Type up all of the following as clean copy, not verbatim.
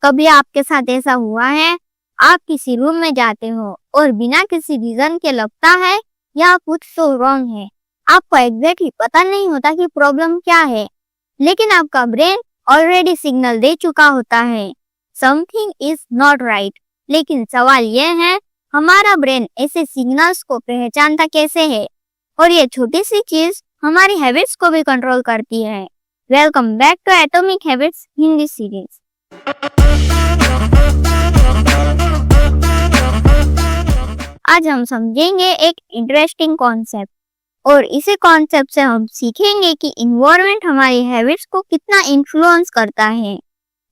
कभी आपके साथ ऐसा हुआ है? आप किसी रूम में जाते हो और बिना किसी रीजन के लगता है या कुछ तो रॉन्ग है। आपको एग्जैक्टली पता नहीं होता कि प्रॉब्लम क्या है, लेकिन आपका ब्रेन ऑलरेडी सिग्नल दे चुका होता है समथिंग इज नॉट राइट। लेकिन सवाल यह है, हमारा ब्रेन ऐसे सिग्नल्स को पहचानता कैसे है? और ये छोटी सी चीज हमारी हैबिट्स को भी कंट्रोल करती है। Welcome back to atomic habits Hindi series. आज हम समझेंगे एक इंटरेस्टिंग कॉन्सेप्ट, और इसी कॉन्सेप्ट से हम सीखेंगे कि इन्वायरमेंट हमारी हैबिट्स को कितना इन्फ्लुएंस करता है।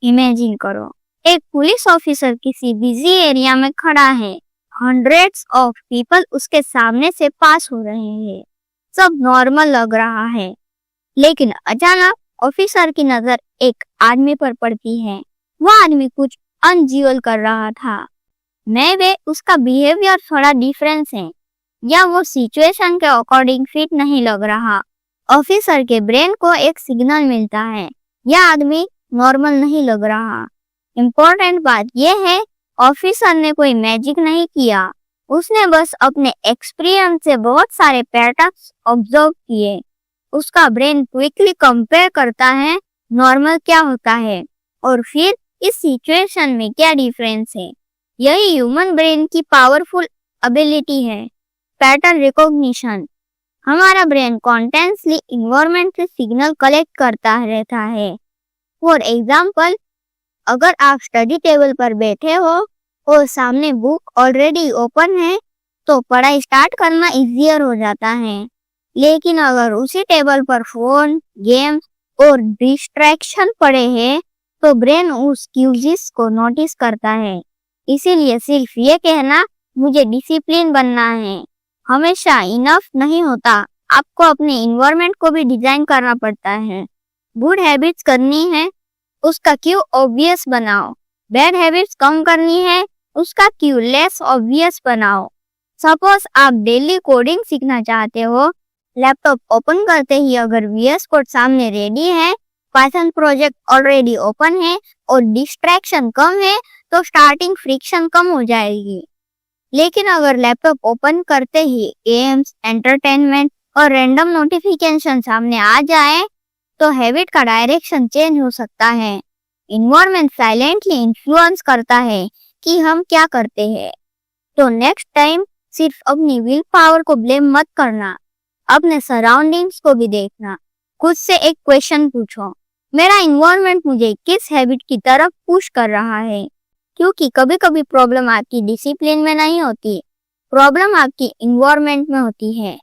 इमेजिन करो, एक पुलिस ऑफिसर किसी बिजी एरिया में खड़ा है। हंड्रेड्स ऑफ पीपल उसके सामने से पास हो रहे हैं। सब नॉर्मल लग रहा है, लेकिन अचानक ऑफिसर की नजर एक आदमी पर पड़ती है। वह आदमी कुछ अनयूजुअल कर रहा था। मे बे उसका बिहेवियर थोड़ा डिफरेंस है, या वो सिचुएशन के अकॉर्डिंग फिट नहीं लग रहा। ऑफिसर के ब्रेन को एक सिग्नल मिलता है, यह आदमी नॉर्मल नहीं लग रहा। इम्पोर्टेंट बात यह है, ऑफिसर ने कोई मैजिक नहीं किया, उसने बस अपने एक्सपीरियंस से बहुत सारे पैटर्न्स ऑब्जर्व किए। उसका ब्रेन क्विकली कंपेयर करता है नॉर्मल क्या होता है और फिर इस सिचुएशन में क्या डिफरेंस है। यही ह्यूमन ब्रेन की पावरफुल एबिलिटी है, पैटर्न रिकॉग्निशन। हमारा ब्रेन कॉन्टेंटली इन्वायरमेंट से सिग्नल कलेक्ट करता रहता है। फॉर एग्जाम्पल, अगर आप स्टडी टेबल पर बैठे हो और सामने बुक ऑलरेडी ओपन है तो पढ़ाई स्टार्ट करना इजियर हो जाता है। लेकिन अगर उसी टेबल पर फोन, गेम्स और डिस्ट्रैक्शन पड़े हैं तो ब्रेन उस क्यूज़ को नोटिस करता है। इसीलिए सिर्फ ये कहना मुझे डिसिप्लिन बनना है हमेशा इनफ नहीं होता। आपको अपने इन्वायरमेंट को भी डिजाइन करना पड़ता है। गुड हैबिट्स करनी है, उसका क्यू ऑब्वियस बनाओ। बैड हैबिट्स कम करनी है, उसका क्यू लेस ऑब्वियस बनाओ। सपोज आप डेली कोडिंग सीखना चाहते हो, लैपटॉप ओपन करते ही अगर VS कोड सामने रेडी है, पाइथन प्रोजेक्ट ऑलरेडी ओपन है और डिस्ट्रैक्शन कम है तो स्टार्टिंग फ्रिक्शन कम हो जाएगी। लेकिन अगर लैपटॉप ओपन करते ही गेम्स, एंटरटेनमेंट और रैंडम नोटिफिकेशन सामने आ जाए तो हैबिट का डायरेक्शन चेंज हो सकता है। इन्वायरमेंट साइलेंटली इन्फ्लुएंस करता है कि हम क्या करते हैं। तो नेक्स्ट टाइम सिर्फ अपनी विल पावर को ब्लेम मत करना, अपने सराउंडिंग्स को भी देखना। खुद से एक क्वेश्चन पूछो, मेरा इन्वायरमेंट मुझे किस हैबिट की तरफ पुश कर रहा है? क्योंकि कभी कभी प्रॉब्लम आपकी डिसिप्लिन में नहीं होती, प्रॉब्लम आपकी इन्वायरमेंट में होती है।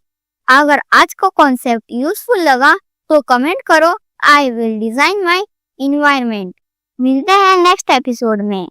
अगर आज का कॉन्सेप्ट यूजफुल लगा तो कमेंट करो, I will design my environment. मिलते हैं नेक्स्ट एपिसोड में।